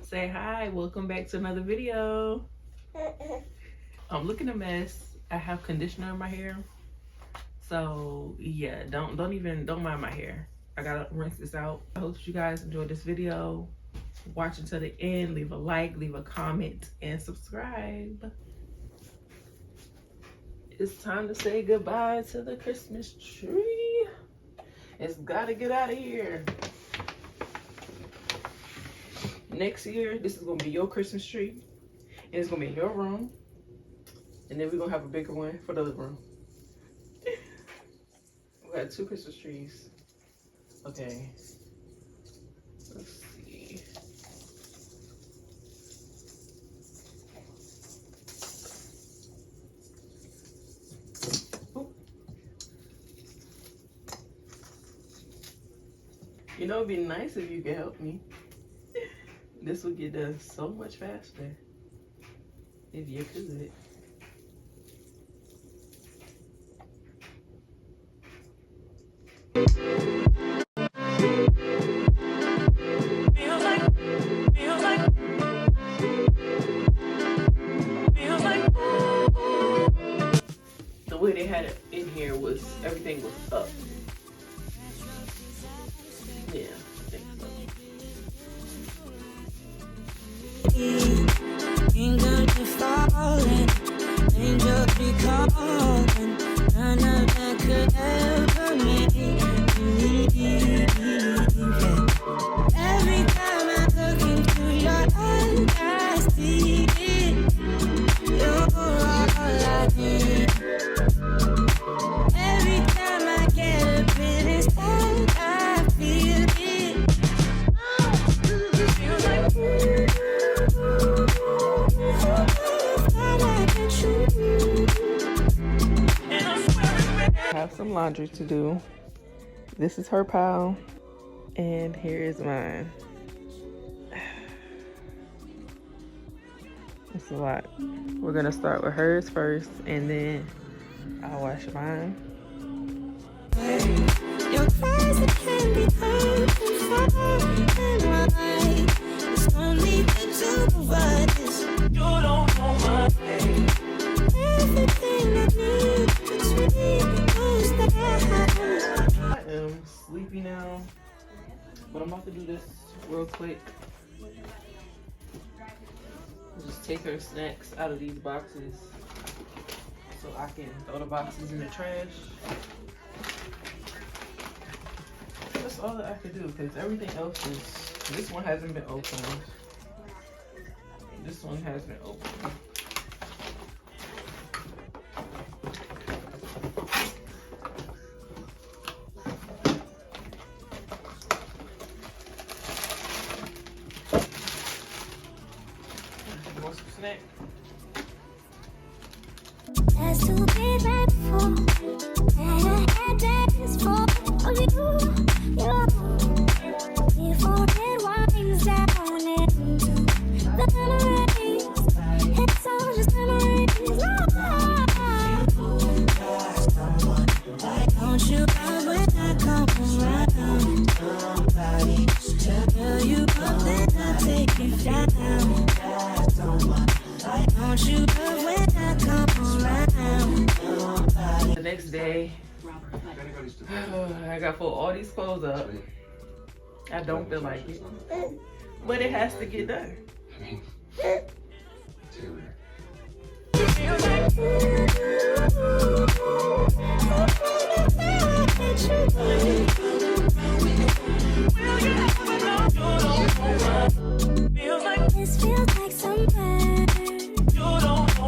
Say hi, welcome back to another video. I'm looking a mess. I have conditioner in my hair. So yeah, don't mind my hair. I gotta rinse this out. I hope you guys enjoyed this video. Watch until the end, leave a like, leave a comment, and subscribe. It's time to say goodbye to the Christmas tree. It's gotta get out of here. Next year, this is gonna be your Christmas tree. And it's gonna be in your room. And then we're gonna have a bigger one for the living room. We got 2 Christmas trees. Okay. Let's see. Ooh. You know, it'd be nice if you could help me. This would get done so much faster if you could. The way they had it in here was everything was up. Yeah, I think so. Angel be falling, angel be calling, none of that could ever make me leave. Every time I look into your eyes, I see it. You're all I need. Every time I get a bit inside, I feel it. Feels like I have some laundry to do. This is her pile, and here is mine. It's a lot. We're gonna start with hers first, and then I'll wash mine. Your cries that can be heard from far and wide. It's only the two of us. You don't know my name. Everything I need between those that I am sleepy now, but I'm about to do this real quick. Just take her snacks out of these boxes so I can throw the boxes in the trash. That's all that I could do, because everything else is, this one hasn't been opened. This one has been opened. Want some snack? has to be right before and I had days for you. Before it winds down into the memories. It's all just memories. Don't you come when I come around. Tell you up, then I take it down. Don't you love when I come around? The next day, I gotta fold all these clothes up. I don't feel like it, but it has to get done. This feels like somewhere.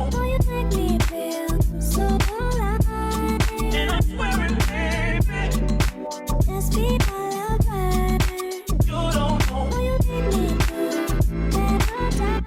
Oh, you make me feel so alive. And I'm swearing, baby, just be my lover. Oh, you make me do paradise.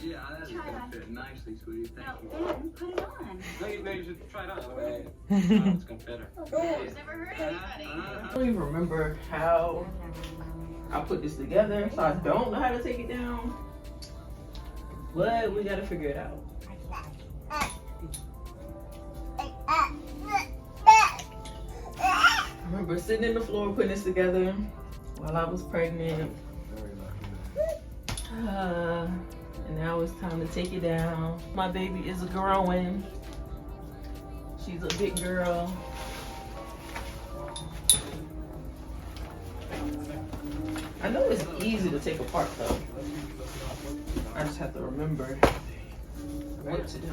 Yeah, that's gonna fit nicely, sweetie. Thank you. Put it on. No, you should try it on. It's gonna fit her. I've never heard anybody. I don't even remember how I put this together, so I don't know how to take it down. But we gotta figure it out. I remember sitting in the floor putting this together while I was pregnant. And now it's time to take it down. My baby is growing. She's a big girl. I know it's easy to take apart though. I just have to remember what to do.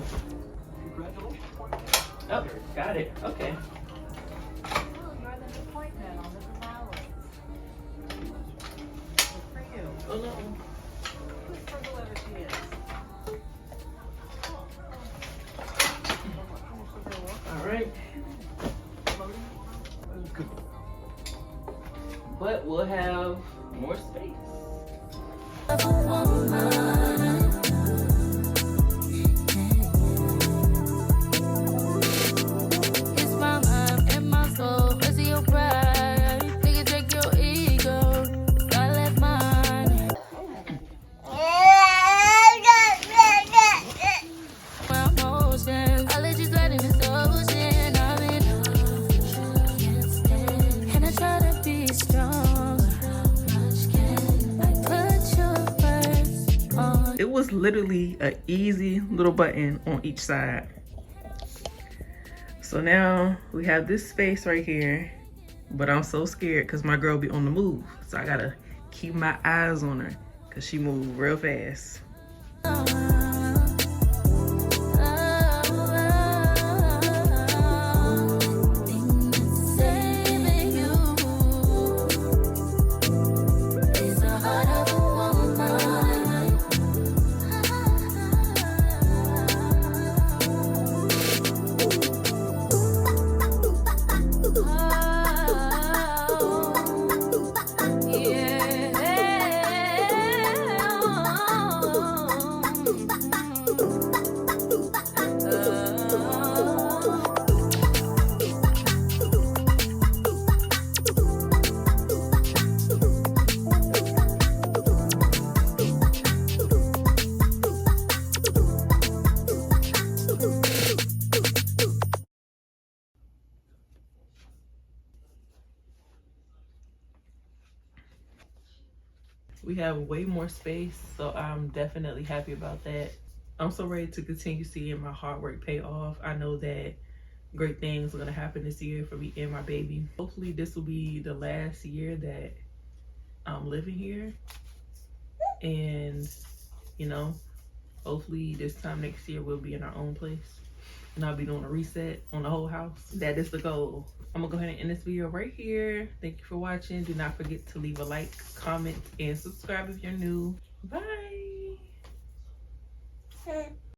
Oh, got it. Okay. Oh, you're the appointment on the flowers. Good for you. Oh no. Good for whoever she is. All right. But we'll have more space. It's my mind and my soul. Where's your pride? Nigga, take your ego. I left mine. My emotions. I let you slide in this ocean. I'm in and I try to be strong. I put your first on. It was literally an easy little button on each side. So now we have this space right here, but I'm so scared because my girl be on the move. So I gotta keep my eyes on her because she moves real fast. We have way more space, so I'm definitely happy about that. I'm so ready to continue seeing my hard work pay off. I know that great things are gonna happen this year for me and my baby. Hopefully this will be the last year that I'm living here. And, you know, hopefully this time next year we'll be in our own place. And I'll be doing a reset on the whole house. That is the goal. I'm gonna go ahead and end this video right here. Thank you for watching. Do not forget to leave a like, comment, and subscribe if you're new. Bye.